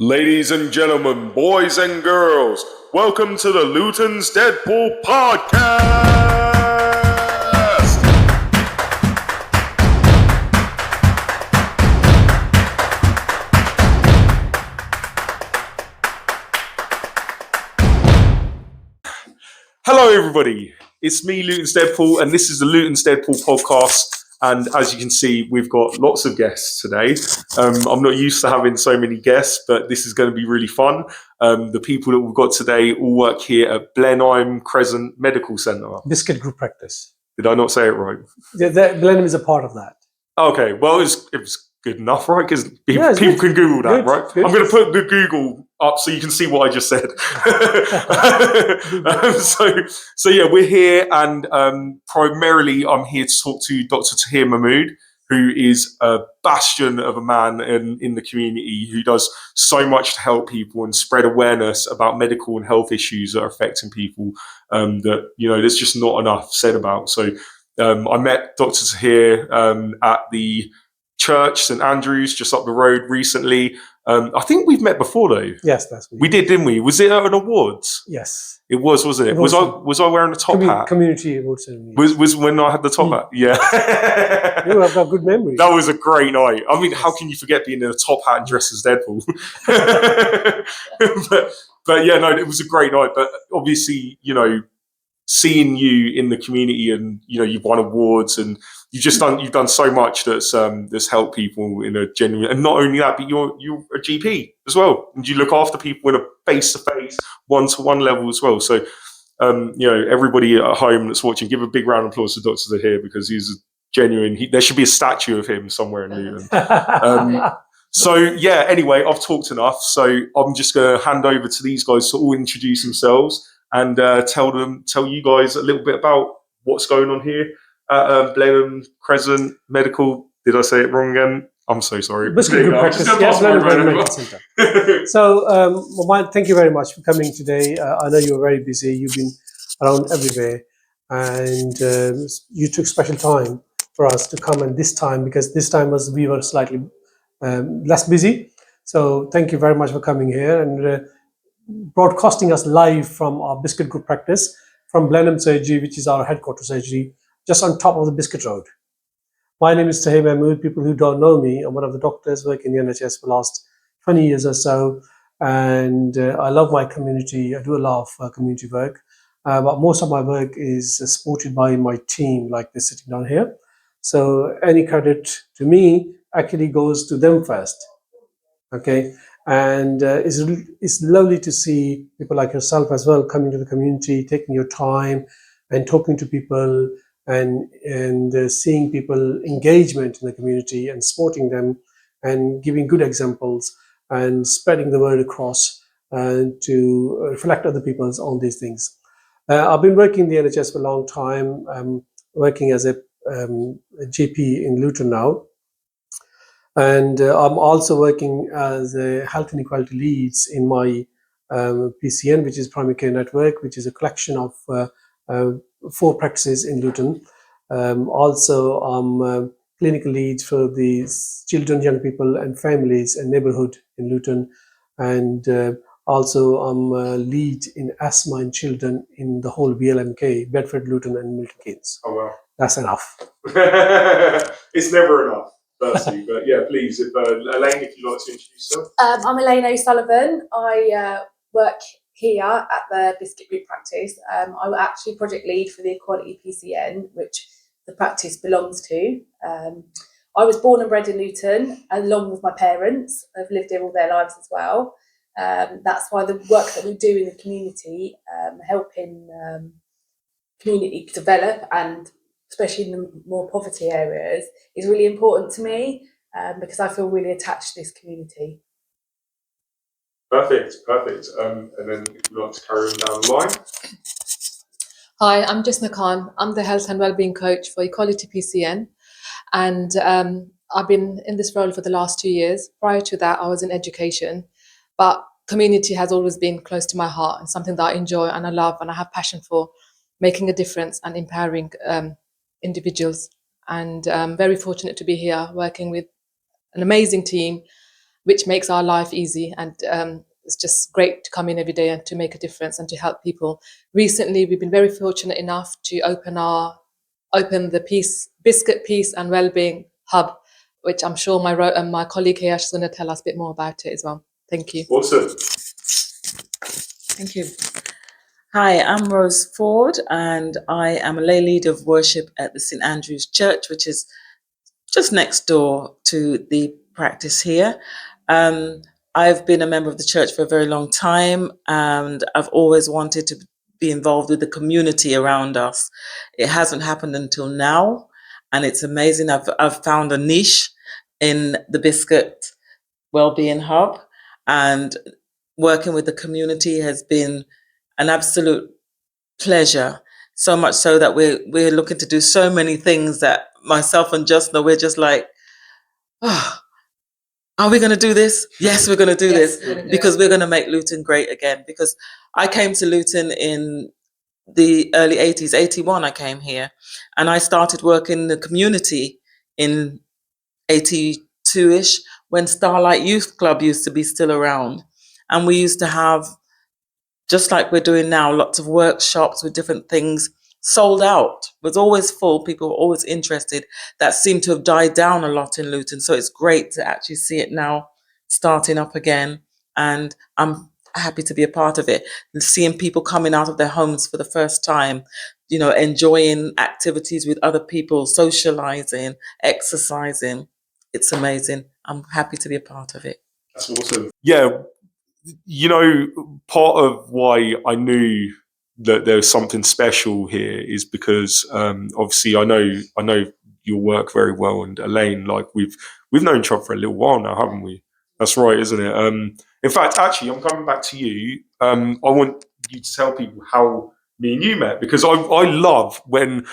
Ladies and gentlemen, boys and girls, welcome to the Luton's Deadpool podcast. Hello, everybody. It's me, Luton's Deadpool, and this is the Luton's Deadpool podcast. And as you can see, we've got lots of guests today. I'm not used to having so many guests, but this is going to be really fun. The people that we've got today all work here at Blenheim Crescent Medical Center. Biscuit Group Practice. Did I not say it right? Blenheim is a part of that. Okay, well, it was good enough, right? Because people can Google that, right? Good. I'm going to put the Google up so you can see what I just said. So yeah, we're here, and primarily I'm here to talk to Dr. Tahir Mehmood, who is a bastion of a man in the community who does so much to help people and spread awareness about medical and health issues that are affecting people that, there's just not enough said about. So I met Dr. Tahir at the church, St. Andrew's, just up the road recently. I think we've met before, though. Yes, we did, didn't we? Was it at an awards? Yes, it was, wasn't it? Was I wearing a top hat? Community awards ceremony. Was when I had the top hat? Yeah. You have got good memories. That was a great night. I mean, how can you forget being in a top hat and dressed as Deadpool? but yeah, no, it was a great night. But obviously, seeing you in the community, and you've won awards, and you've done so much that's helped people in a genuine, and not only that, but you're a GP as well, and you look after people in a face-to-face, one-to-one level as well. So everybody at home that's watching, give a big round of applause to Dr. Tahir, because he's a genuine. There should be a statue of him somewhere in Luton. So yeah, anyway, I've talked enough, so I'm just going to hand over to these guys to all introduce themselves and tell you guys a little bit about what's going on here at Blenheim Crescent Medical. Did I say it wrong again? I'm so sorry. Biscuit Group Practice. Yes, Blenheim Medical Center. So, thank you very much for coming today. I know you're very busy. You've been around everywhere, and you took special time for us to come. And this time, because this time we were slightly less busy. So, thank you very much for coming here and broadcasting us live from our Biscuit Group Practice from Blenheim Surgery, which is our headquarters surgery, just on top of the Biscuit Road. My name is Tahir Mehmood. People who don't know me, I'm one of the doctors working in the NHS for the last 20 years or so, and I love my community. I do a lot of community work, but most of my work is supported by my team, like they're sitting down here. So any credit to me actually goes to them first. Okay. And it's lovely to see people like yourself as well coming to the community, taking your time and talking to people, and seeing people engagement in the community and supporting them and giving good examples and spreading the word across to reflect other people on these things. I've been working in the NHS for a long time, working as a GP in Luton now. And I'm also working as a health and equality leads in my PCN, which is Primary Care Network, which is a collection of 4 practices in Luton. Also, I'm clinical lead for the children, young people and families and neighbourhood in Luton. And also I'm lead in asthma in children in the whole BLMK, Bedford, Luton and Milton Keynes. Oh, wow. That's enough. It's never enough. Firstly, but yeah, please, Elaine, if you'd like to introduce yourself. I'm Elaine O'Sullivan. I work here at the Biscuit Group Practice. I'm actually project lead for the Equality PCN, which the practice belongs to. I was born and bred in Luton, along with my parents. I've lived here all their lives as well. That's why the work that we do in the community, helping community develop, and especially in the more poverty areas, is really important to me because I feel really attached to this community. Perfect. And then if you'd like to carry on down the line. Hi, I'm Justna Khan. I'm the Health and Wellbeing Coach for Equality PCN. And I've been in this role for the last 2 years. Prior to that, I was in education. But community has always been close to my heart and something that I enjoy and I love and I have passion for, making a difference and empowering individuals. And I'm very fortunate to be here working with an amazing team which makes our life easy. And it's just great to come in every day and to make a difference and to help people. Recently, we've been very fortunate enough to open the Biscuit, Peace and Wellbeing Hub, which I'm sure my colleague here is going to tell us a bit more about it as well. Thank you. Awesome. Thank you. Hi, I'm Rose Forde, and I am a lay leader of worship at the St Andrew's Church, which is just next door to the practice here. I've been a member of the church for a very long time, and I've always wanted to be involved with the community around us. It hasn't happened until now, and it's amazing. I've found a niche in the Biscuit Wellbeing Hub, and working with the community has been an absolute pleasure. So much so that we're looking to do so many things that myself and Justna, we're just like, oh, are we going to do this? Yes, we're going to do this because we're going to make Luton great again. Because I came to Luton in the early 80s, 81 I came here, and I started working in the community in 82-ish when Starlight Youth Club used to be still around. And we used to have, just like we're doing now, lots of workshops with different things, sold out, was always full, people were always interested. That seemed to have died down a lot in Luton. So it's great to actually see it now starting up again. And I'm happy to be a part of it. And seeing people coming out of their homes for the first time, you know, enjoying activities with other people, socializing, exercising. It's amazing. I'm happy to be a part of it. That's awesome. Yeah. You know, part of why I knew that there was something special here is because obviously I know your work very well, and Elaine, like we've known each other for a little while now, haven't we? That's right, isn't it? In fact, actually, I'm coming back to you. I want you to tell people how me and you met, because I love when.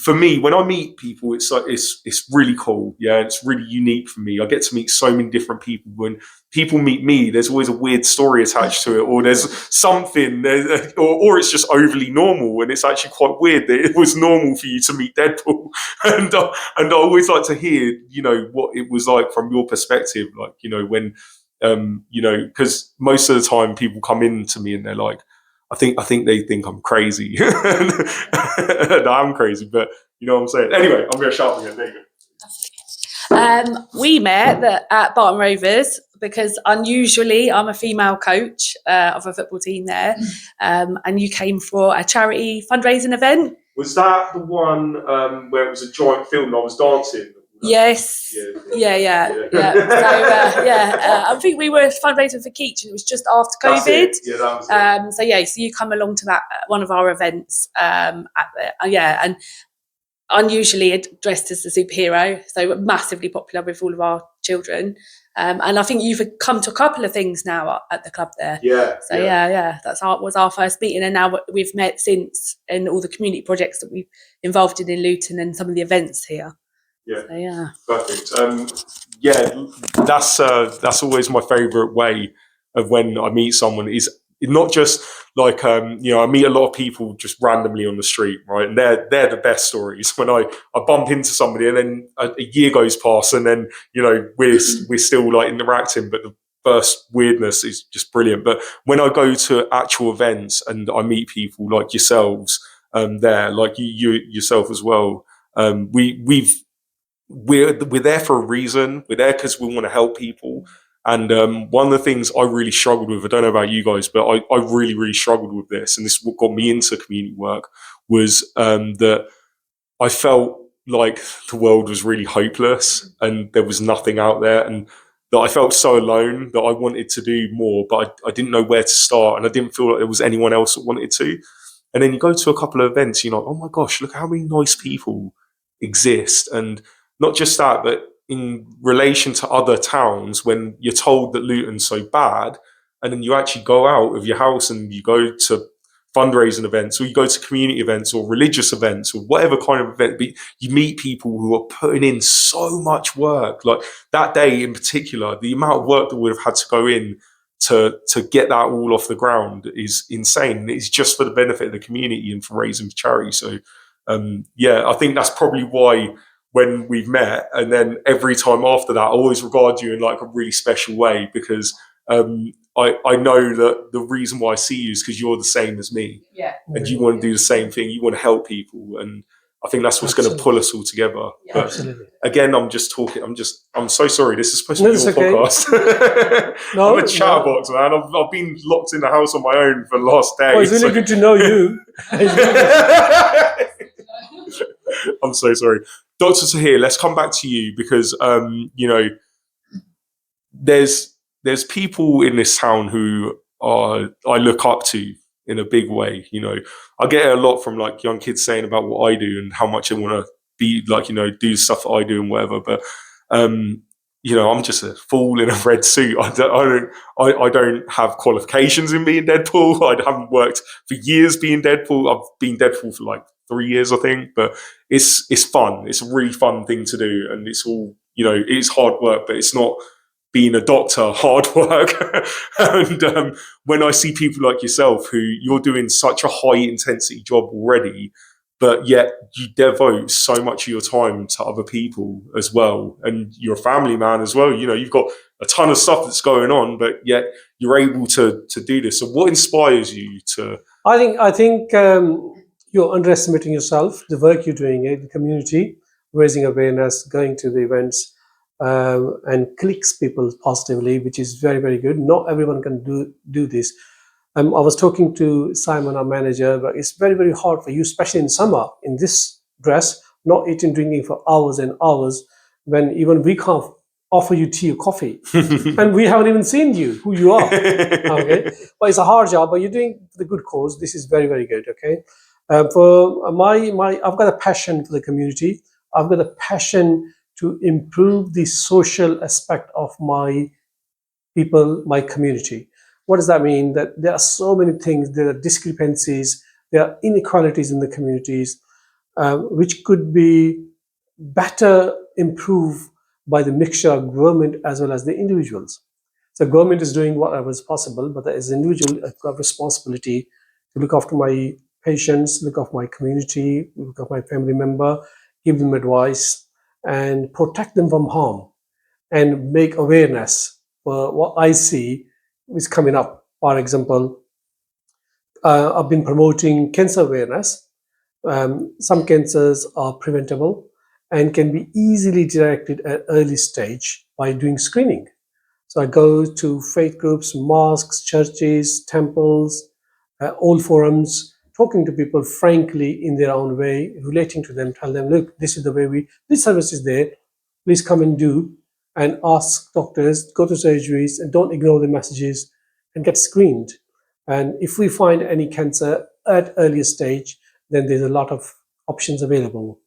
For me, when I meet people, it's like it's really cool. Yeah, it's really unique for me. I get to meet so many different people. When people meet me, there's always a weird story attached to it, or there's something, or it's just overly normal, and it's actually quite weird that it was normal for you to meet Deadpool. And I always like to hear, you know, what it was like from your perspective, like, you know, when, you know, because most of the time people come in to me and they're like, I think they think I'm crazy. No, I'm crazy, but you know what I'm saying. Anyway, I'm going to shout again. There you go. We met at Barton Rovers because unusually I'm a female coach of a football team there, and you came for a charity fundraising event. Was that the one where it was a giant film and I was dancing? Yes. Yeah. So I think we were fundraising for Keech, and it was just after COVID. Yeah, that was it. So you come along to that one of our events and unusually dressed as a superhero, so massively popular with all of our children. And I think you've come to a couple of things now at the club there. Yeah. So that's was our first meeting, and now we've met since in all the community projects that we've involved in Luton and some of the events here. Yeah. So, perfect. That's always my favourite way of when I meet someone, is not just like you know, I meet a lot of people just randomly on the street, right? And they're the best stories when I bump into somebody and then a year goes past and then, you know, we're still like interacting, but the first weirdness is just brilliant. But when I go to actual events and I meet people like yourselves there, like you yourself as well, we're there for a reason. We're there because we want to help people. And one of the things I really struggled with, I don't know about you guys, but I really, really struggled with this, and this is what got me into community work, was that I felt like the world was really hopeless and there was nothing out there, and that I felt so alone that I wanted to do more, but I didn't know where to start, and I didn't feel like there was anyone else that wanted to. And then you go to a couple of events, you're like, oh my gosh, look how many nice people exist. And not just that, but in relation to other towns, when you're told that Luton's so bad, and then you actually go out of your house and you go to fundraising events, or you go to community events or religious events or whatever kind of event, but you meet people who are putting in so much work. Like that day in particular, the amount of work that would have had to go in to get that all off the ground is insane. It's just for the benefit of the community and for raising charity. So I think that's probably why when we've met, and then every time after that, I always regard you in like a really special way, because I know that the reason why I see you is because you're the same as me, Yeah. and you want to do the same thing. You want to help people, and I think that's what's going to pull us all together. Yeah. But Absolutely. again, I'm just talking. I'm so sorry. This is supposed to be No, your it's okay. podcast. No, I'm a chatterbox, man. I've been locked in the house on my own for the last day. Well, it's really good to know you. I'm so sorry. Dr. Tahir, let's come back to you, because you know, there's people in this town who I look up to in a big way. You know, I get it a lot from like young kids saying about what I do and how much I want to be like, you know, do stuff that I do and whatever. But you know, I'm just a fool in a red suit. I don't have qualifications in being Deadpool. I haven't worked for years being Deadpool. I've been Deadpool for like 3 years, I think. But it's fun. It's a really fun thing to do, and it's all, you know, it's hard work, but it's not being a doctor hard work. And when I see people like yourself, who you're doing such a high intensity job already, but yet you devote so much of your time to other people as well, and you're a family man as well. You know, you've got a ton of stuff that's going on, but yet you're able to do this. So what inspires you to? I think you're underestimating yourself, the work you're doing in the community, raising awareness, going to the events, and clicks people positively, which is very, very good. Not everyone can do this. I was talking to Simon, our manager, but it's very, very hard for you, especially in summer, in this dress, not eating, drinking for hours and hours, when even we can't offer you tea or coffee. And we haven't even seen you, who you are. Okay, but it's a hard job, but you're doing the good cause. This is very, very good. Okay, for I've got a passion for the community. I've got a passion to improve the social aspect of my people, my community. What does that mean? That there are so many things. There are discrepancies. There are inequalities in the communities, which could be better improved by the mixture of government as well as the individuals. So government is doing whatever is possible, but as an individual, I've got responsibility to look after my patients, look after my community, look after my family member, give them advice, and protect them from harm, and make awareness for what I see is coming up. For example, I've been promoting cancer awareness. Some cancers are preventable and can be easily directed at early stage by doing screening. So I go to faith groups, mosques, churches, temples, all forums, talking to people frankly in their own way, relating to them, tell them, look, this is the way this service is there, please come and do, and ask doctors, go to surgeries, and don't ignore the messages, and get screened. And if we find any cancer at earlier stage, then there's a lot of options available.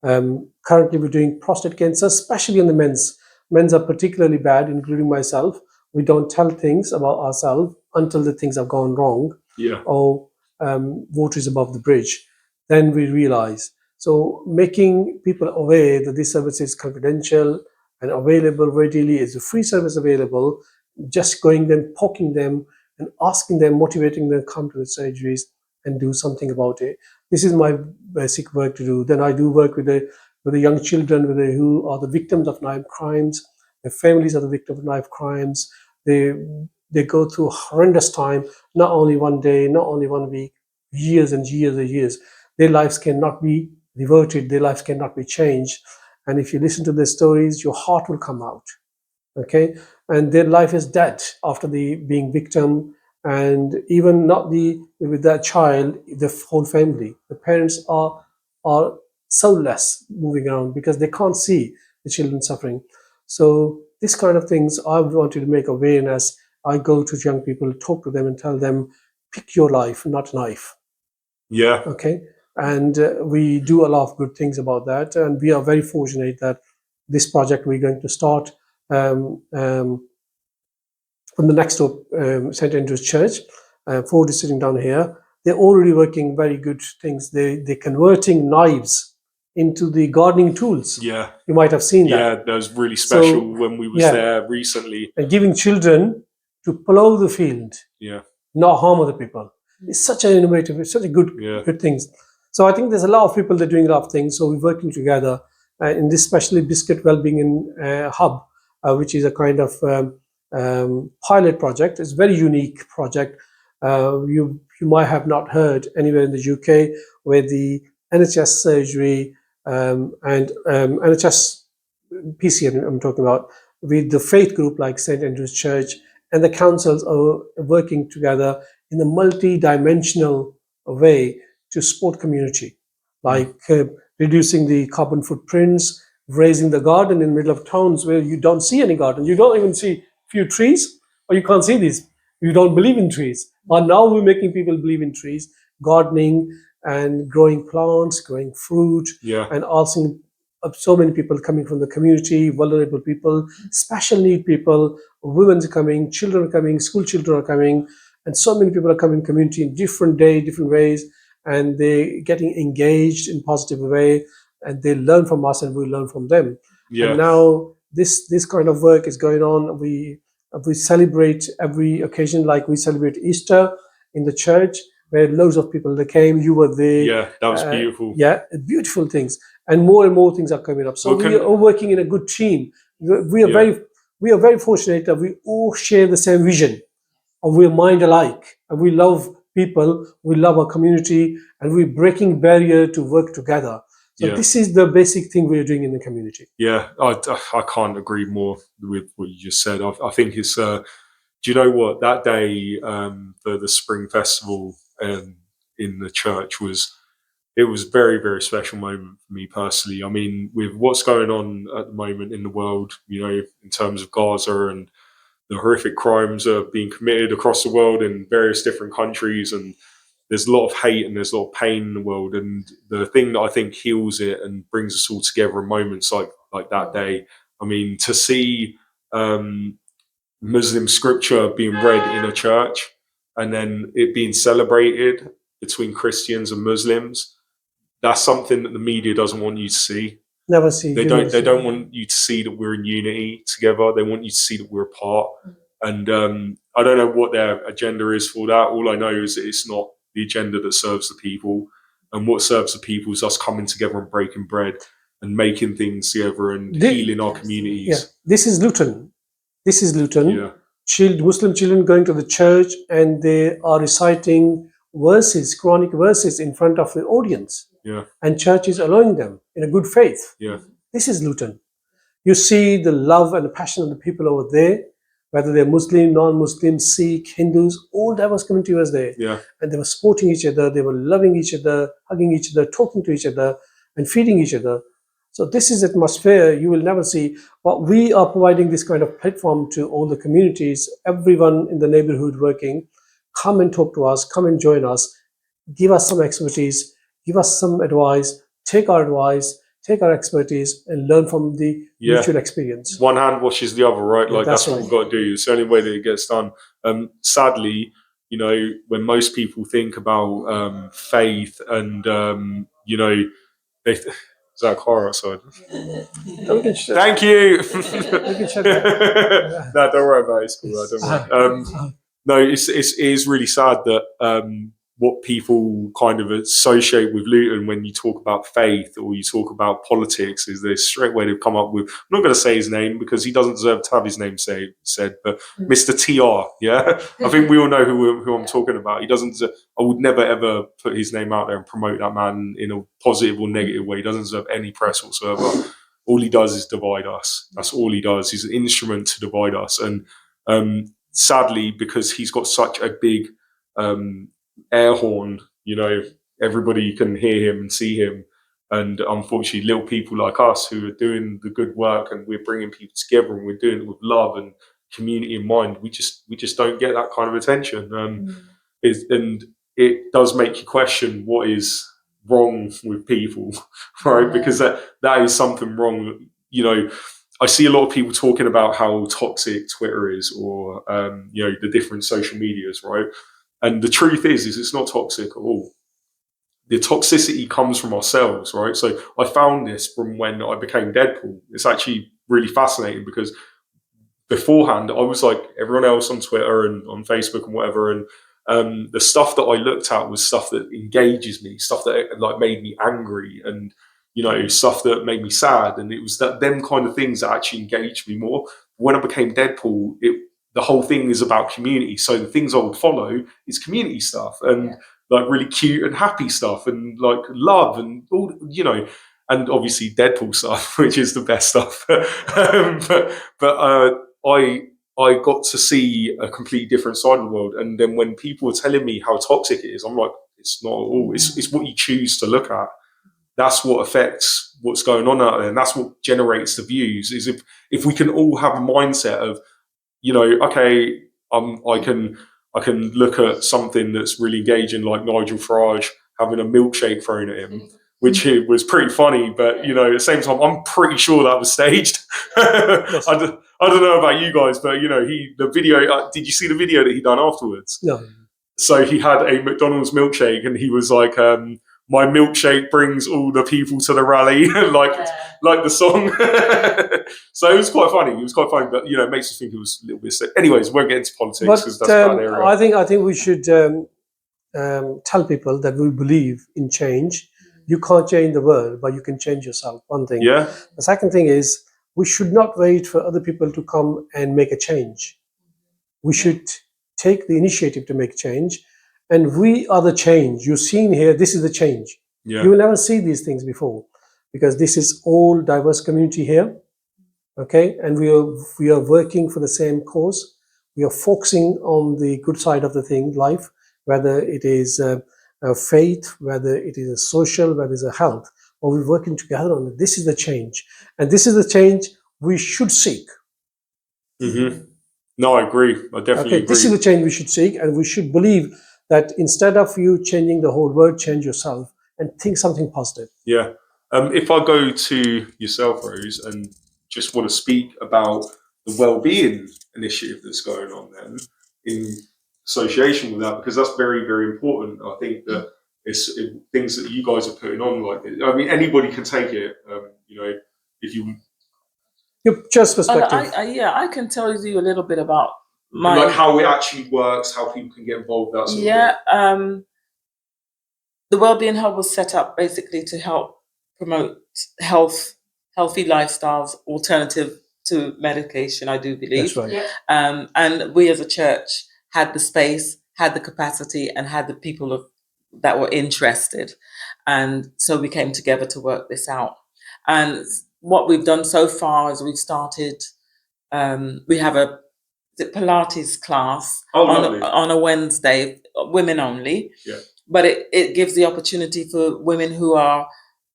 Currently, we're doing prostate cancer, especially on the men's. Men's are particularly bad, including myself. We don't tell things about ourselves until the things have gone wrong, Yeah. or water is above the bridge. Then we realize. So making people aware that this service is confidential and available readily, is a free service available, just going them, poking them, and asking them, motivating them to come to the surgeries and do something about it. This is my basic work to do. Then I do work with the young children who are the victims of knife crimes. Their families are the victims of knife crimes. They go through horrendous time, not only one day, not only 1 week, years and years and years. Their lives cannot be reverted. Their lives cannot be changed. And if you listen to their stories, your heart will come out. Okay, and their life is dead after the being victim, and even not with that child, the whole family, the parents are soulless moving around because they can't see the children suffering. So this kind of things I wanted to make awareness. I go to young people, talk to them, and tell them, pick your life, not knife. Yeah. Okay, and we do a lot of good things about that, and we are very fortunate that this project we're going to start from the next door St. Andrew's Church. Forde is sitting down here. They're already working very good things. They're converting knives into the gardening tools. Yeah. You might have seen that. Yeah, that was really special So, when we was yeah. there recently. And giving children to plow the field, Yeah. not harm other people. It's such an innovative, it's such a good Yeah. things. So I think there's a lot of people that are doing a lot of things. So we're working together, in this specially Biscuit Wellbeing Hub, which is a kind of pilot project. It's a very unique project. You might have not heard anywhere in the UK where the NHS surgery and NHS PCN I'm talking about, with the faith group like St Andrew's Church and the councils are working together in a multi-dimensional way to support community, like reducing the carbon footprints, raising the garden in the middle of towns where you don't see any garden, you don't even see few trees, or you can't see these. You don't believe in trees. But now we're making people believe in trees, gardening and growing plants, growing fruit, and also so many people coming from the community, vulnerable people, special need people, women are coming, children are coming, school children are coming, and so many people are coming community in different ways, and they're getting engaged in positive way, and they learn from us and we learn from them. And now this kind of work is going on. We celebrate every occasion, like we celebrate Easter in the church, where loads of people they came. You were there. Yeah, that was beautiful. Yeah, beautiful things, and more things are coming up. So we are all working in a good team. We are very fortunate that we all share the same vision, and we're mind alike, and we love people, we love our community, and we're breaking barrier to work together. So this is the basic thing we're doing in the community. Yeah, I can't agree more with what you just said. I think it's, do you know what, that day for the Spring Festival in the church it was a very, very special moment for me personally. I mean, with what's going on at the moment in the world, in terms of Gaza and the horrific crimes are being committed across the world in various different countries, and there's a lot of hate and there's a lot of pain in the world. And the thing that I think heals it and brings us all together in moments like that day, I mean, to see Muslim scripture being read in a church and then it being celebrated between Christians and Muslims, that's something that the media doesn't want you to see. Never see. They don't want you to see that we're in unity together. They want you to see that we're apart. And I don't know what their agenda is for that. All I know is that it's not the agenda that serves the people. And what serves the people is us coming together and breaking bread and making things together and healing our communities. Yeah, this is Luton. Yeah. Muslim children going to the church and they are reciting verses, Quranic verses in front of the audience. Yeah. And church is allowing them in a good faith. Yeah. This is Luton. You see the love and the passion of the people over there, whether they're Muslim, non-Muslim, Sikh, Hindus, all diverse community was there. Yeah. And they were supporting each other, they were loving each other, hugging each other, talking to each other, and feeding each other. So this is atmosphere you will never see. But we are providing this kind of platform to all the communities, everyone in the neighborhood working. Come and talk to us, come and join us, give us some expertise, give us some advice, take our expertise, and learn from the mutual experience. One hand washes the other, right? Like that's what right. we've got to do. It's the only way that it gets done. Sadly, when most people think about faith and is that a car outside? Thank you. We can shut that. No, don't worry about it. It's cool. Don't worry. No, it is really sad that what people kind of associate with Luton when you talk about faith or you talk about politics is this straight way to come up with. I'm not going to say his name because he doesn't deserve to have his name said, but Mr. TR. Yeah, I think we all know who I'm talking about. He doesn't. I would never ever put his name out there and promote that man in a positive or negative way. He doesn't deserve any press whatsoever. All he does is divide us. That's all he does. He's an instrument to divide us, and sadly, because he's got such a big air horn, everybody can hear him and see him. And unfortunately, little people like us who are doing the good work and we're bringing people together and we're doing it with love and community in mind, we just don't get that kind of attention. And it does make you question what is wrong with people, right? Because that is something wrong. I see a lot of people talking about how toxic Twitter is or, the different social medias, right? And the truth is it's not toxic at all. The toxicity comes from ourselves, right? So I found this from when I became Deadpool. It's actually really fascinating because beforehand, I was like everyone else on Twitter and on Facebook and whatever. And the stuff that I looked at was stuff that engages me, stuff that like made me angry. And stuff that made me sad, and it was them kind of things that actually engaged me more. When I became Deadpool, the whole thing is about community. So the things I would follow is community stuff and like really cute and happy stuff and like love and all, and obviously Deadpool stuff, which is the best stuff. But I got to see a completely different side of the world. And then when people were telling me how toxic it is, I'm like, it's not at all. It's what you choose to look at. That's what affects what's going on out there, and that's what generates the views. Is if we can all have a mindset of, okay, I can look at something that's really engaging, like Nigel Farage having a milkshake thrown at him, which was pretty funny. But at the same time, I'm pretty sure that was staged. I don't know about you guys, but the video. Did you see the video that he done afterwards? No. So he had a McDonald's milkshake, and he was like, "My milkshake brings all the people to the rally," like the song. So it was quite funny. But it makes you think it was a little bit sick. Anyways, we won't get into politics because that's a bad area. I think we should tell people that we believe in change. You can't change the world, but you can change yourself. One thing. Yeah. The second thing is we should not wait for other people to come and make a change. We should take the initiative to make change. And we are the change. You've seen here, this is the change. Yeah. You will never see these things before because this is all diverse community here. Okay. And we are working for the same cause. We are focusing on the good side of the thing, life, whether it is faith, whether it is a social, whether it is a health, or we're working together on it. This is the change. And this is the change we should seek. Mm-hmm. No, I agree. I definitely agree. This is the change we should seek, and we should believe that instead of you changing the whole world, change yourself and think something positive. Yeah. If I go to yourself, Rose, and just want to speak about the wellbeing initiative that's going on then in association with that, because that's very, very important. I think that it's things that you guys are putting on, like, I mean, anybody can take it, if you... Your just perspective. I can tell you a little bit about like how it actually works, how people can get involved, that sort of thing. The Wellbeing Hub was set up basically to help promote healthy lifestyles, alternative to medication, I do believe. That's right. Yeah. And we as a church had the space, had the capacity, and had the people that were interested. And so we came together to work this out. And what we've done so far is we've started, we have a Pilates class on a Wednesday, women only. Yeah. But it gives the opportunity for women who are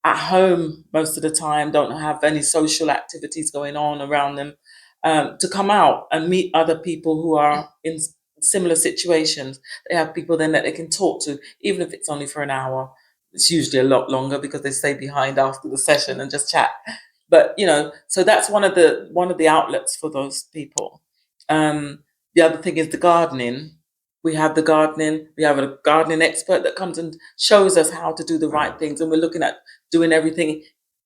at home most of the time, don't have any social activities going on around them, to come out and meet other people who are in similar situations. They have people then that they can talk to, even if it's only for an hour. It's usually a lot longer because they stay behind after the session and just chat. But so that's one of the outlets for those people. The other thing is the gardening. We have the gardening. We have a gardening expert that comes and shows us how to do the right things, and we're looking at doing everything,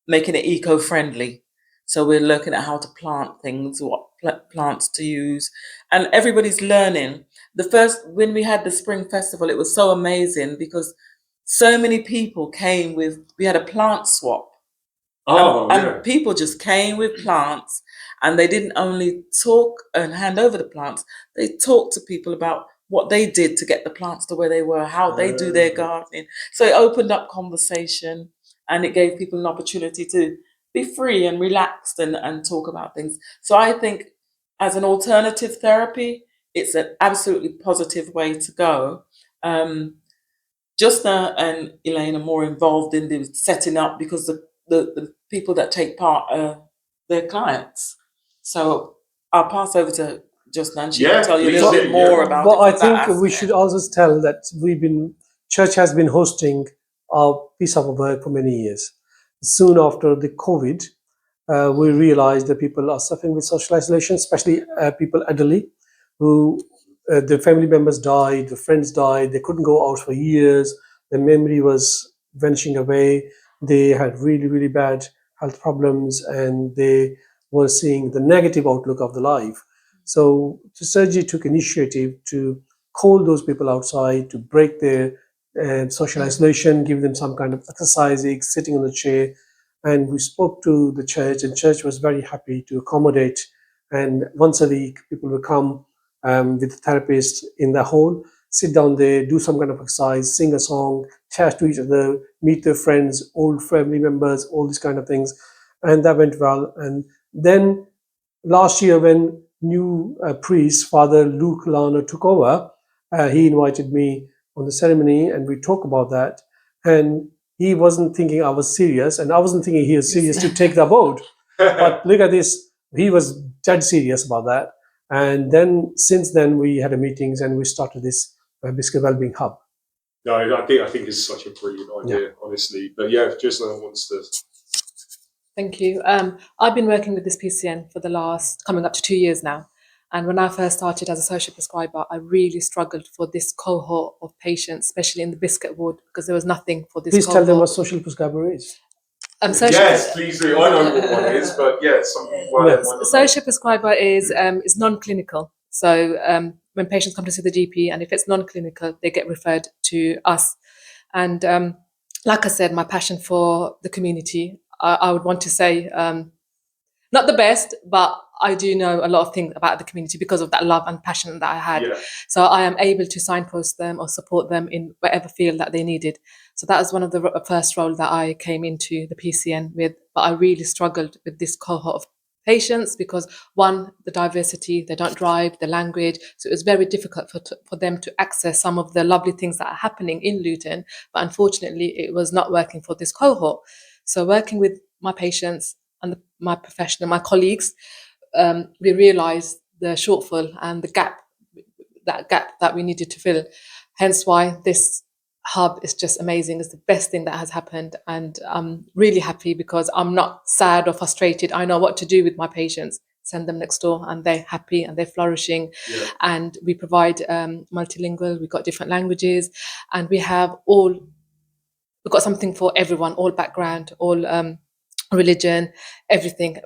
making it eco-friendly. So we're looking at how to plant things, what plants to use, and everybody's learning. When we had the Spring Festival, it was so amazing because so many people came we had a plant swap. And people just came with plants, and they didn't only talk and hand over the plants, they talked to people about what they did to get the plants to where they were, how they do their gardening. So it opened up conversation, and it gave people an opportunity to be free and relaxed and talk about things. So I think as an alternative therapy, it's an absolutely positive way to go. Justna and Elaine are more involved in the setting up because the people that take part are their clients. So I'll pass over to Justna, and she can tell you a little bit more about it. But I think we should also tell that church has been hosting our piece of work for many years. Soon after the COVID, we realized that people are suffering with social isolation, especially people elderly, who their family members died, their friends died, they couldn't go out for years, their memory was vanishing away, they had really, really bad health problems, and they were seeing the negative outlook of the life. So the surgery took initiative to call those people outside, to break their social isolation, give them some kind of exercising, sitting on the chair, and we spoke to the church, and church was very happy to accommodate. And once a week, people will come with a therapist in the hall, sit down there, do some kind of exercise, sing a song, chat to each other, meet their friends, old family members, all these kind of things. And that went well. And then last year, when new priest, Father Luke Larner, took over, he invited me on the ceremony, and we talked about that. And he wasn't thinking I was serious, and I wasn't thinking he was serious to take the board. But look at this, he was dead serious about that. And then since then, we had a meetings and we started this basically Wellbeing Hub. No, I think it's such a brilliant idea, honestly. But yeah, if Justna wants to. Thank you. I've been working with this PCN for the last coming up to 2 years now. And when I first started as a social prescriber, I really struggled for this cohort of patients, especially in the biscuit ward, because there was nothing for this Please cohort. tell them what social prescriber is. Yes, please do. I know what one is, but yeah, some people might not know. Social prescriber is non-clinical. So when patients come to see the GP, and if it's non-clinical, they get referred to us. And like I said, my passion for the community, I would want to say, not the best, but I do know a lot of things about the community because of that love and passion that I had. Yeah. So I am able to signpost them or support them in whatever field that they needed. So that was one of the first roles that I came into the PCN with. But I really struggled with this cohort of patients because, one, the diversity, they don't drive, the language. So it was very difficult for them to access some of the lovely things that are happening in Luton. But unfortunately, it was not working for this cohort. So working with my patients and my colleagues, we realised the shortfall and the gap that we needed to fill. Hence why this hub is just amazing. It's the best thing that has happened, and I'm really happy because I'm not sad or frustrated. I know what to do with my patients. Send them next door, and they're happy and they're flourishing. Yeah. And we provide multilingual. We've got different languages, and we've got something for everyone, all background, all religion, everything.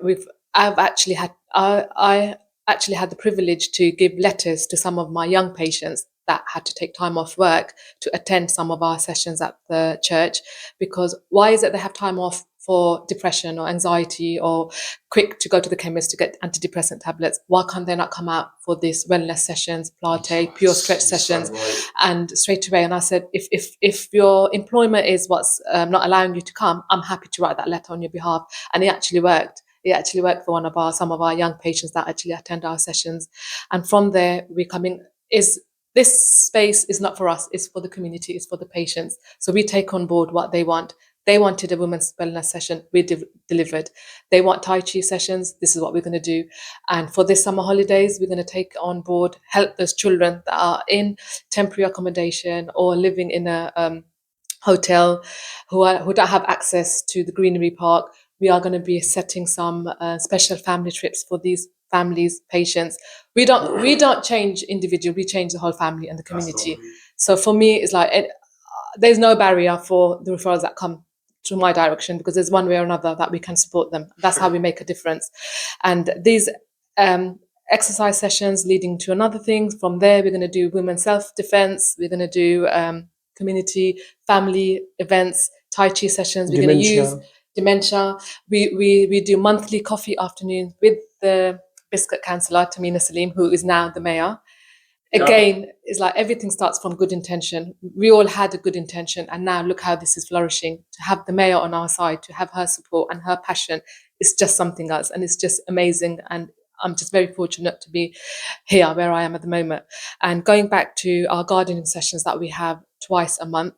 I actually had the privilege to give letters to some of my young patients that had to take time off work to attend some of our sessions at the church. Because why is it they have time off for depression or anxiety or quick to go to the chemist to get antidepressant tablets? Why can't they not come out for these wellness sessions, Pilates, pure stretch sessions? And straight away, and I said, if your employment is what's not allowing you to come, I'm happy to write that letter on your behalf. And it actually worked. It actually worked for some of our young patients that actually attend our sessions. And from there, this space is not for us, it's for the community, it's for the patients. So we take on board what they want. They wanted a women's wellness session, we delivered. They want Tai Chi sessions, this is what we're going to do. And for this summer holidays, we're going to take on board, help those children that are in temporary accommodation or living in a hotel who don't have access to the Greenery Park. We are going to be setting some special family trips for these families, patients. We don't change individual, we change the whole family and the community. So for me, it's like there's no barrier for the referrals that come to my direction, because there's one way or another that we can support them. That's how we make a difference. And these exercise sessions leading to another thing. From there, we're going to do women's self-defense. We're going to do community, family events, Tai Chi sessions. We're going to use dementia. We do monthly coffee afternoon with the biscuit councillor, Tamina Salim, who is now the mayor. Again, it's like everything starts from good intention. We all had a good intention, and now look how this is flourishing. To have the mayor on our side, to have her support and her passion, it's just something else, and it's just amazing. And I'm just very fortunate to be here where I am at the moment. And going back to our gardening sessions that we have twice a month,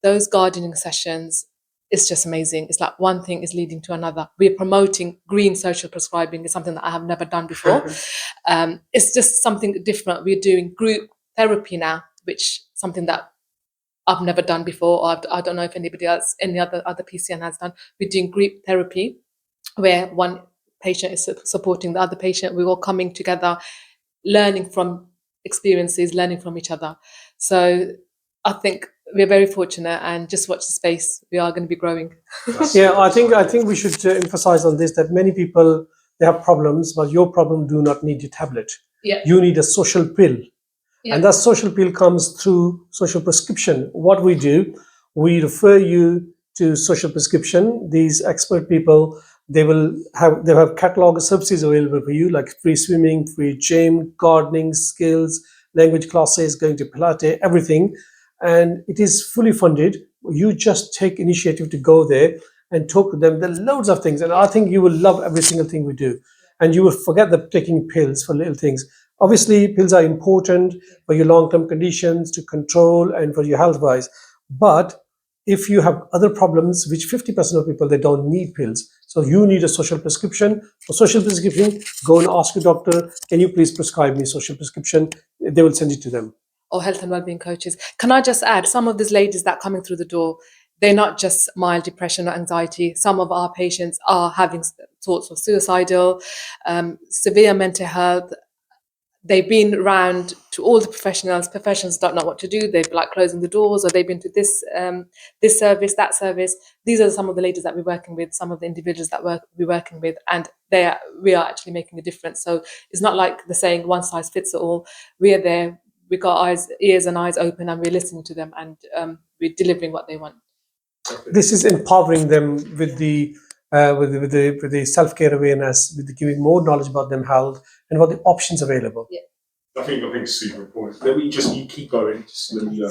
those gardening sessions, it's just amazing. It's like one thing is leading to another. We're promoting green social prescribing. It's something that I have never done before. It's just something different. We're doing group therapy now, which something that I've never done before. Or I don't know if anybody else, any other PCN has done. We're doing group therapy where one patient is supporting the other patient. We're all coming together, learning from experiences, learning from each other. So I think we're very fortunate, and just watch the space. We are going to be growing. I think we should emphasize on this, that many people, they have problems, but your problem do not need a tablet. Yeah. You need a social pill. Yeah. And that social pill comes through social prescription. What we do, we refer you to social prescription. These expert people, they have catalog of services available for you, like free swimming, free gym, gardening, skills, language classes, going to Pilates, everything. And it is fully funded. You just take initiative to go there and talk to them. There are loads of things. And I think you will love every single thing we do. And you will forget that taking pills for little things. Obviously, pills are important for your long-term conditions to control and for your health-wise. But if you have other problems, which 50% of people, they don't need pills. So you need a social prescription. For social prescription, go and ask your doctor, can you please prescribe me social prescription? They will send it to them. Or health and wellbeing coaches. Can I just add, some of these ladies that are coming through the door, they're not just mild depression or anxiety. Some of our patients are having thoughts of suicidal, severe mental health. They've been around to all the professionals. Professionals don't know what to do. They've like closing the doors, or they've been to this service, that service. These are some of the ladies that we're working with, some of the individuals that we're working with, and we are actually making a difference. So it's not like the saying one size fits all. We are there. We got ears and eyes open, and we're listening to them, and we're delivering what they want. This is empowering them with the self-care awareness, with giving more knowledge about them health and what the options available. Yeah. I think it's super important. Let me you keep going. Just let me.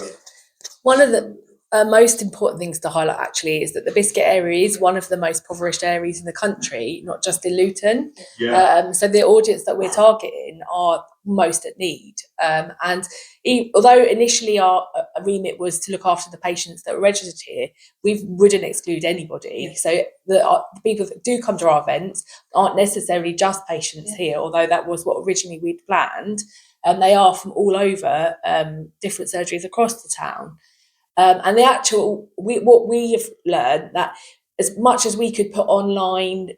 One of the most important things to highlight actually is that the Biscuit area is one of the most impoverished areas in the country, not just in Luton. Yeah. So the audience that we're targeting are most at need. And although initially our remit was to look after the patients that were registered here, we wouldn't exclude anybody. So the people that do come to our events aren't necessarily just patients here, although that was what originally we'd planned. They are from all over different surgeries across the town. And what we have learned, that as much as we could put online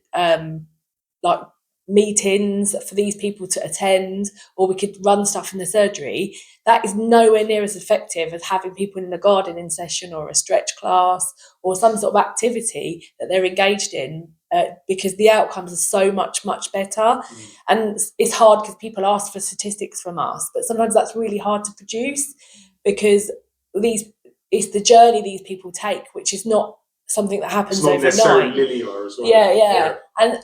like meetings for these people to attend, or we could run stuff in the surgery, that is nowhere near as effective as having people in a gardening session or a stretch class or some sort of activity that they're engaged in, because the outcomes are so much better. And it's hard because people ask for statistics from us, but sometimes that's really hard to produce, because it's the journey these people take, which is not something that happens it's not overnight. necessarily linear as well. Yeah.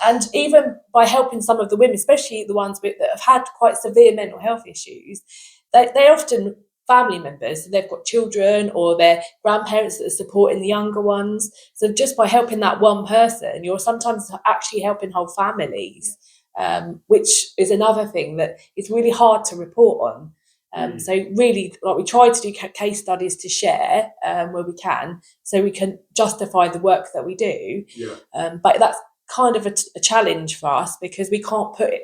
And even by helping some of the women, especially the ones that have had quite severe mental health issues, they're often family members. So they've got children or their grandparents that are supporting the younger ones. So just by helping that one person, you're sometimes actually helping whole families, which is another thing that is really hard to report on. So really, like, we try to do case studies to share where we can, so we can justify the work that we do. But that's kind of a challenge for us, because we can't put it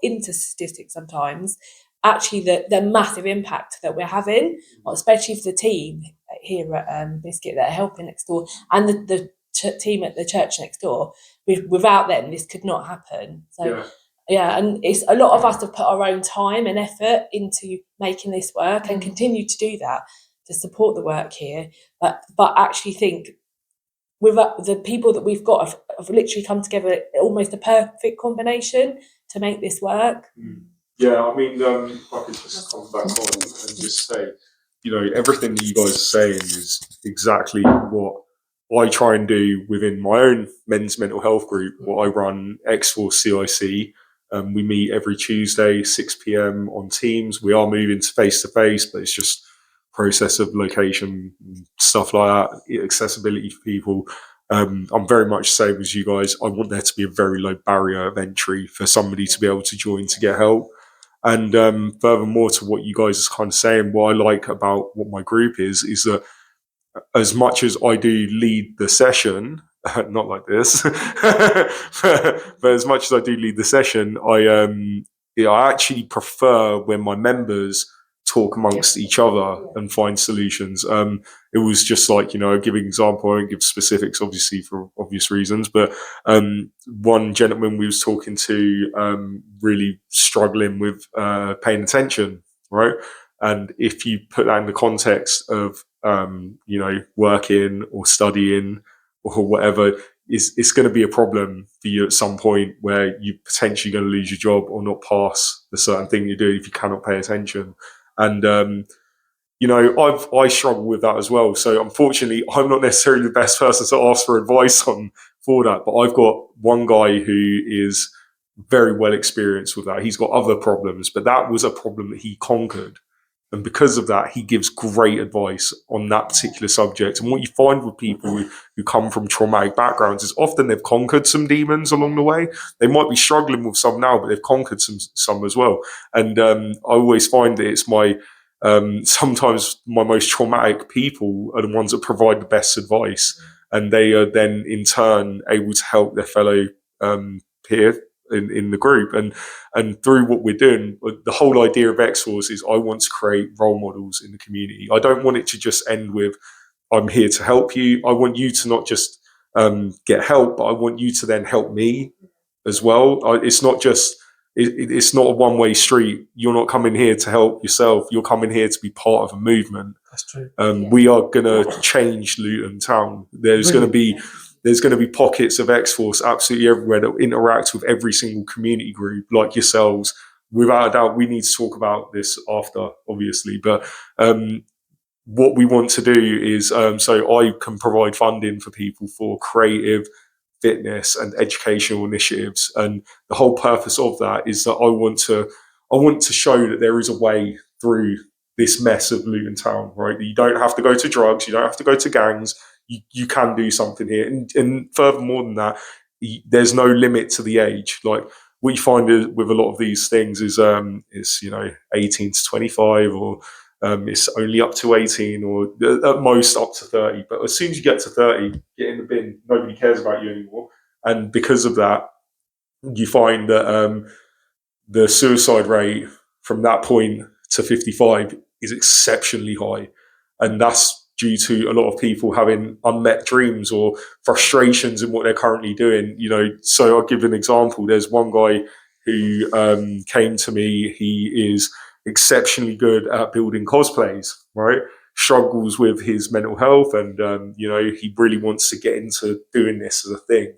into statistics sometimes. Actually, the massive impact that we're having, especially for the team here at Biscuit that are helping next door, and the team at the church next door. Without them, this could not happen. So. Yeah, and it's a lot of us have put our own time and effort into making this work, and continue to do that to support the work here. But actually think with the people that we've got have literally come together, almost a perfect combination to make this work. Yeah, I mean, if I could just come back on and just say, everything that you guys are saying is exactly what I try and do within my own men's mental health group, what I run, X-Force CIC. We meet every Tuesday, 6 p.m. on Teams. We are moving to face-to-face, but it's just process of location, stuff like that, accessibility for people. I'm very much the same as you guys. I want there to be a very low barrier of entry for somebody to be able to join to get help. And furthermore to what you guys are kind of saying, what I like about what my group is that as much as I do lead the session, not like this, but as much as I do lead the session, I actually prefer when my members talk amongst each other and find solutions. It was just like, I'll give an example. I won't give specifics, obviously, for obvious reasons, but one gentleman we was talking to really struggling with paying attention, right? And if you put that in the context of, working or studying or whatever, it's going to be a problem for you at some point, where you're potentially going to lose your job or not pass the certain thing you do if you cannot pay attention. And, you know, I struggle with that as well. So unfortunately, I'm not necessarily the best person to ask for advice on for that. But I've got one guy who is very well experienced with that. He's got other problems, but that was a problem that he conquered. And because of that, he gives great advice on that particular subject. And what you find with people who come from traumatic backgrounds is often they've conquered some demons along the way. They might be struggling with some now, but they've conquered some as well. And I always find that it's sometimes my most traumatic people are the ones that provide the best advice. And they are then in turn able to help their fellow peer in the group. And through what we're doing, the whole idea of X-Force is I want to create role models in the community. I don't want it to just end with, I'm here to help you. I want you to not just get help, but I want you to then help me as well. It's not just, it's not a one-way street. You're not coming here to help yourself. You're coming here to be part of a movement. That's true. We are going to change Luton town. There's going to be pockets of X-Force absolutely everywhere that interact with every single community group like yourselves. Without a doubt, we need to talk about this after, obviously. But what we want to do is, so I can provide funding for people for creative, fitness and educational initiatives. And the whole purpose of that is that I want to show that there is a way through this mess of Luton town, right? You don't have to go to drugs. You don't have to go to gangs. You can do something here. And furthermore than that, there's no limit to the age. Like what you find with a lot of these things is 18 to 25 or it's only up to 18 or at most up to 30. But as soon as you get to 30, get in the bin. Nobody cares about you anymore. And because of that, you find that the suicide rate from that point to 55 is exceptionally high. And that's due to a lot of people having unmet dreams or frustrations in what they're currently doing. You know, so I'll give an example. There's one guy who came to me. He is exceptionally good at building cosplays, right? Struggles with his mental health and, he really wants to get into doing this as a thing.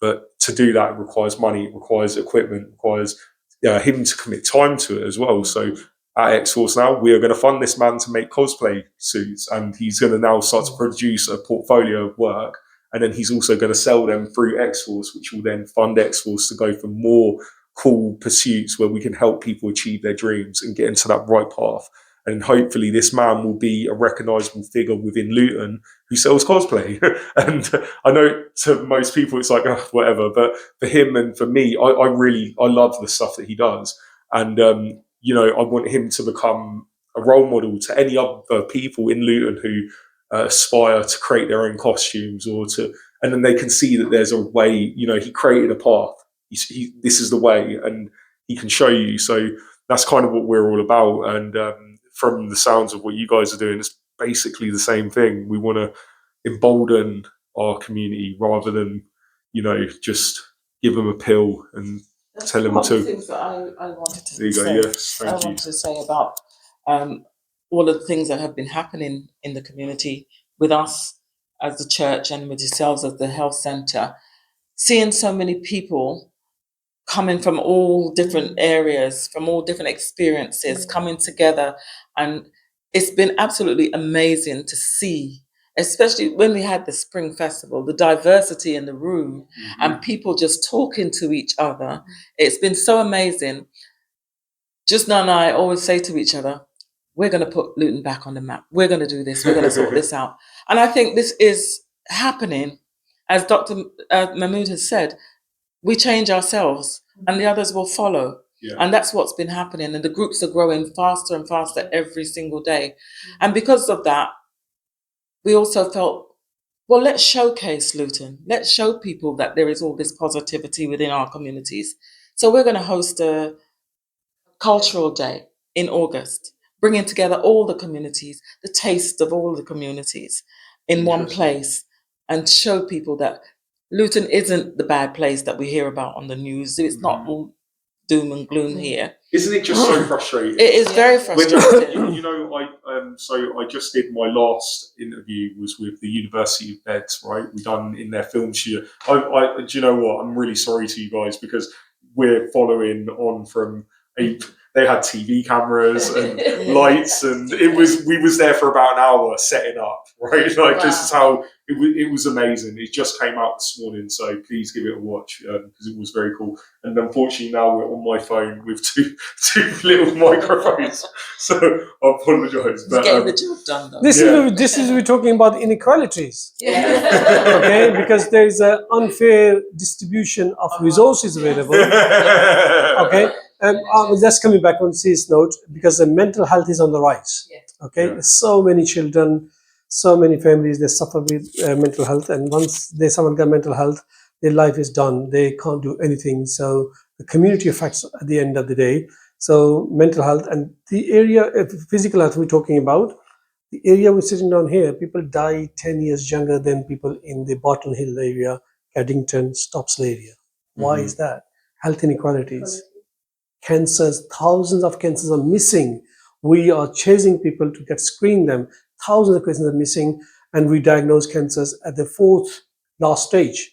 But to do that, it requires money, it requires equipment, it requires him to commit time to it as well. So at X-Force now, we are going to fund this man to make cosplay suits, and he's going to now start to produce a portfolio of work. And then he's also going to sell them through X-Force, which will then fund X-Force to go for more cool pursuits where we can help people achieve their dreams and get into that right path. And hopefully this man will be a recognisable figure within Luton who sells cosplay. And I know to most people it's like, oh, whatever. But for him and for me, I love the stuff that he does. And, I want him to become a role model to any other people in Luton who aspire to create their own costumes and then they can see that there's a way, he created a path. This is the way and he can show you. So that's kind of what we're all about. And from the sounds of what you guys are doing, it's basically the same thing. We want to embolden our community rather than, just give them a pill and tell them to. Things that I wanted to There you say. go. Yes, I thank you. wanted to say about all of the things that have been happening in the community with us as the church and with yourselves as the health centre, seeing so many people coming from all different areas, from all different experiences, coming together. And it's been absolutely amazing to see, especially when we had the Spring Festival, the diversity in the room and people just talking to each other. It's been so amazing. Justna and I always say to each other, we're going to put Luton back on the map. We're going to do this. We're going to sort this out. And I think this is happening. As Dr. Mehmood has said, we change ourselves and the others will follow. Yeah. And that's what's been happening. And the groups are growing faster and faster every single day. And because of that, we also felt, well, let's showcase Luton. Let's show people that there is all this positivity within our communities. So we're going to host a cultural day in August, bringing together all the communities, the taste of all the communities in one place, and show people that Luton isn't the bad place that we hear about on the news. It's not all doom and gloom here. Isn't it just so frustrating? It is very frustrating. I just did my last interview was with the University of Beds, right? We done in their film studio. Do you know what? I'm really sorry to you guys because we're following on from they had TV cameras and lights, and we was there for about an hour setting up, right? Like this is how it was amazing. It just came out this morning, so please give it a watch because it was very cool. And unfortunately now we're on my phone with two little microphones, so I apologise. But getting the job done though. This is we're talking about inequalities. Okay, because there is an unfair distribution of resources available. Okay, that's coming back on this note because the mental health is on the rise. Okay, so many children, so many families, they suffer with mental health, and once someone got mental health, their life is done. They can't do anything. So the community effects at the end of the day. So mental health and the area of physical health we're talking about. The area we're sitting down here, people die 10 years younger than people in the Barton Hill area, Caddington, Stopsle area. Why is that? Health inequalities. Cancers, thousands of cancers are missing. We are chasing people to get screened them. Thousands of cancers are missing, and we diagnose cancers at the fourth last stage.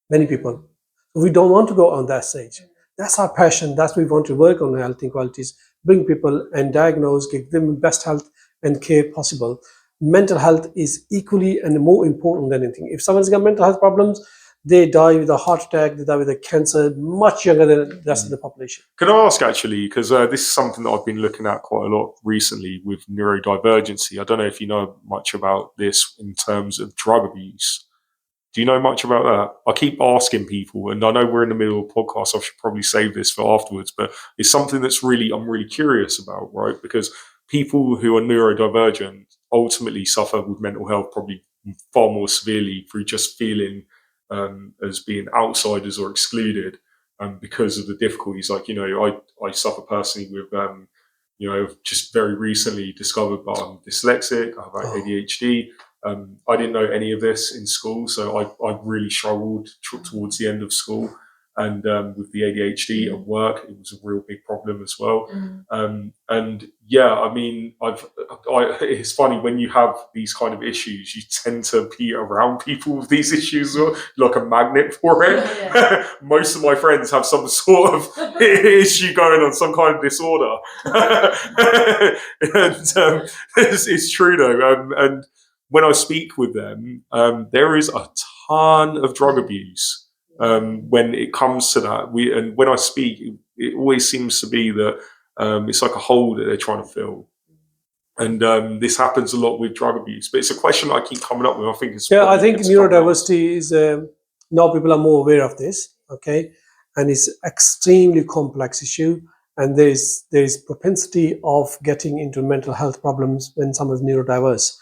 Many people. We don't want to go on that stage. That's our passion. That's what we want to work on health inequalities, bring people and diagnose, give them best health and care possible. Mental health is equally and more important than anything. If someone's got mental health problems, they die with a heart attack, they die with a cancer much younger than the rest of the population. Can I ask actually, because this is something that I've been looking at quite a lot recently with neurodivergency. I don't know if you know much about this in terms of drug abuse. Do you know much about that? I keep asking people, and I know we're in the middle of a podcast, so I should probably save this for afterwards, but it's something that's I'm really curious about, right? Because people who are neurodivergent ultimately suffer with mental health probably far more severely through just feeling as being outsiders or excluded because of the difficulties. Like, I suffer personally with, just very recently discovered that I'm dyslexic, I have ADHD. I didn't know any of this in school, so I really struggled towards the end of school. And with the ADHD at work, it was a real big problem as well. And yeah, I mean, it's funny when you have these kind of issues, you tend to be around people with these issues, like a magnet for it. Most of my friends have some sort of issue going on, some kind of disorder. And it's true though. And when I speak with them, there is a ton of drug abuse. When it comes to that, and when I speak, it always seems to be that it's like a hole that they're trying to fill, and this happens a lot with drug abuse. But it's a question that I keep coming up with. I think it's I think neurodiversity is now people are more aware of this, okay, and it's extremely complex issue, and there is propensity of getting into mental health problems when someone's neurodiverse,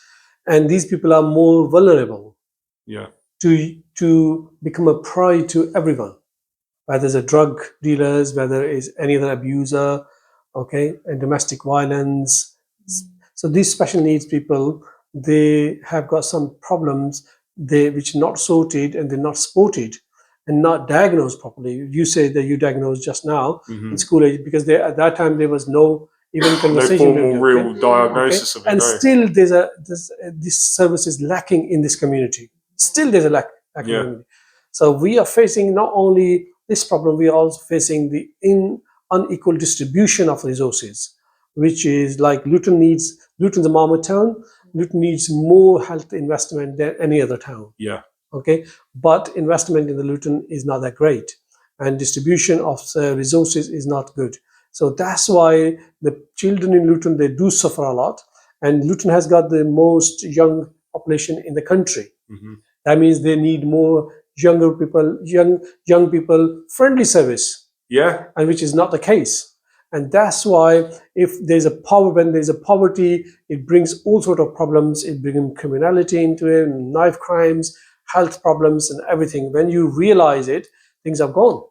and these people are more vulnerable. Yeah. To become a prey to everyone, whether it's a drug dealers, whether it's any other abuser, okay, and domestic violence. So these special needs people, they have got some problems which are not sorted and they're not supported and not diagnosed properly. You say that you diagnosed just now in school age because at that time there was no even conversation. No formal real diagnosis of it. And still this service is lacking in this community. Still there's a lack. So we are facing not only this problem, we are also facing the unequal distribution of resources, which is like Luton's a marmot town. Luton needs more health investment than any other town. Yeah. Okay. But investment in the Luton is not that great. And distribution of resources is not good. So that's why the children in Luton, they do suffer a lot. And Luton has got the most young population in the country. That means they need more younger people, young people friendly service. Yeah. And which is not the case. And that's why when there's a poverty, it brings all sorts of problems. It brings criminality into it, knife crimes, health problems and everything. When you realize it, things are gone.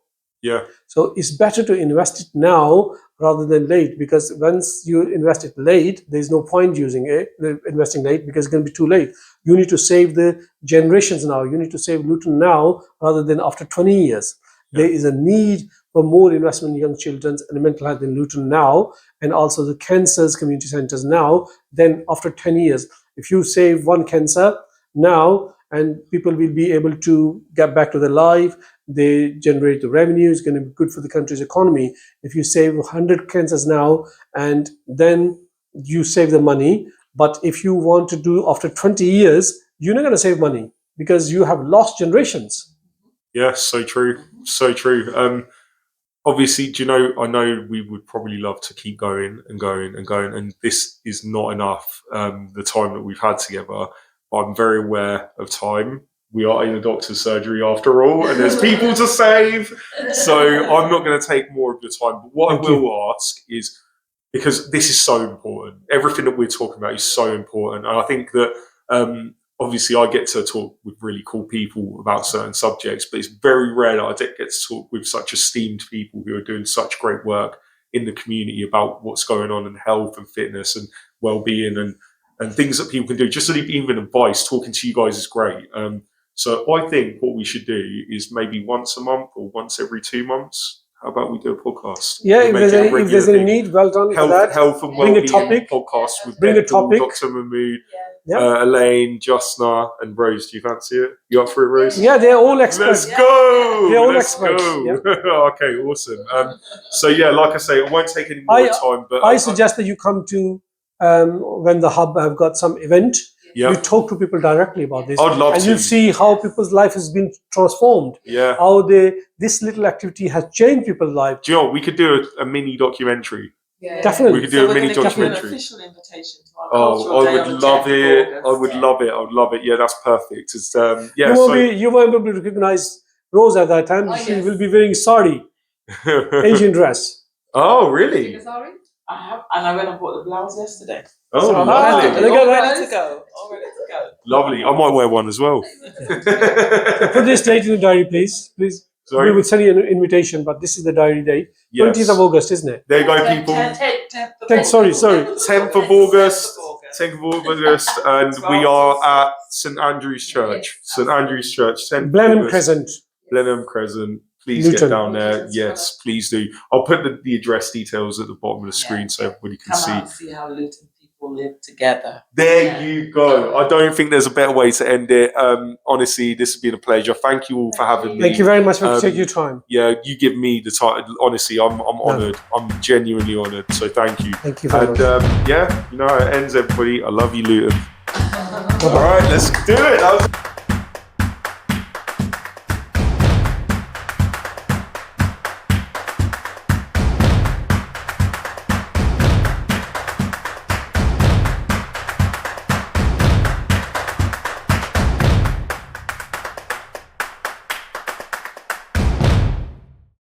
Yeah. So it's better to invest it now rather than late, because once you invest it late, there's no point investing late because it's going to be too late. You need to save the generations now. You need to save Luton now rather than after 20 years. Yeah. There is a need for more investment in young children and mental health in Luton now, and also the cancers community centres now, then after 10 years. If you save one cancer now, and people will be able to get back to their life, they generate the revenue. It's going to be good for the country's economy. If you save 100 cancers now and then you save the money, but if you want to do after 20 years, you're not going to save money because you have lost generations. Yeah, so true. So true. Obviously, do you know, I know we would probably love to keep going and going and going, and this is not enough, the time that we've had together. I'm very aware of time. We are in a doctor's surgery after all, and there's people to save. So I'm not going to take more of your time. But what I will ask is, because this is so important, everything that we're talking about is so important. And I think that obviously I get to talk with really cool people about certain subjects, but it's very rare that I get to talk with such esteemed people who are doing such great work in the community about what's going on in health and fitness and well-being and things that people can do. Just even advice, talking to you guys is great. So I think what we should do is maybe once a month or once every 2 months. How about we do a podcast? Yeah, if there's any need, well done for that. Health and bring a well-being topic. podcast with Bring a Deadpool, topic. Dr. Mahmood, Yeah. Elaine, Justna, and Rose. Do you fancy it? You up for it, Rose? Yeah, they're all experts. Let's go! They're all Let's experts. go! Yeah. Okay, awesome. So yeah, like I say, I won't take any more time. But I suggest that you come to when the hub have got some event. Yeah. You talk to people directly about this. I'd love and to. you'll see how people's life has been transformed. Yeah. How this little activity has changed people's life. Do you know what? We could do a mini documentary. Yeah. Definitely. We could do a mini Give you an documentary. official invitation to our Oh, cultural I day would on the love 10th of it. August. I would love it. I would love it. Yeah, that's perfect. It's yeah. You won't be able to recognize Rose at that time. Oh, She yes. will be wearing sari, Asian dress. Oh, really? Sorry? I have, and I went and bought the blouse yesterday. Oh, So I'm lovely. ready. All ready to go. All ready to go. Lovely. I might wear one as well. Put this date in the diary, please. Please. Sorry? We will send you an invitation, but this is the diary date. Yes. 20th of August, isn't it? There you go, people. 10th of August. 10th of August, and we are at St Andrew's Church. St Andrew's Church, 10th of Blenheim August. Crescent. Blenheim Crescent. Please Luton. get down there. Yes, please do. I'll put the address details at the bottom of the screen so everybody can Come see. out and see how Luton people live together. There you go. I don't think there's a better way to end it. Honestly, this has been a pleasure. Thank you all for having me. Thank you very much for taking your time. Yeah, you give me the time. Honestly, I'm honoured. I'm genuinely honoured. So thank you. Thank you very And much. yeah, you know how it ends, everybody. I love you, Luton. All right, let's do it.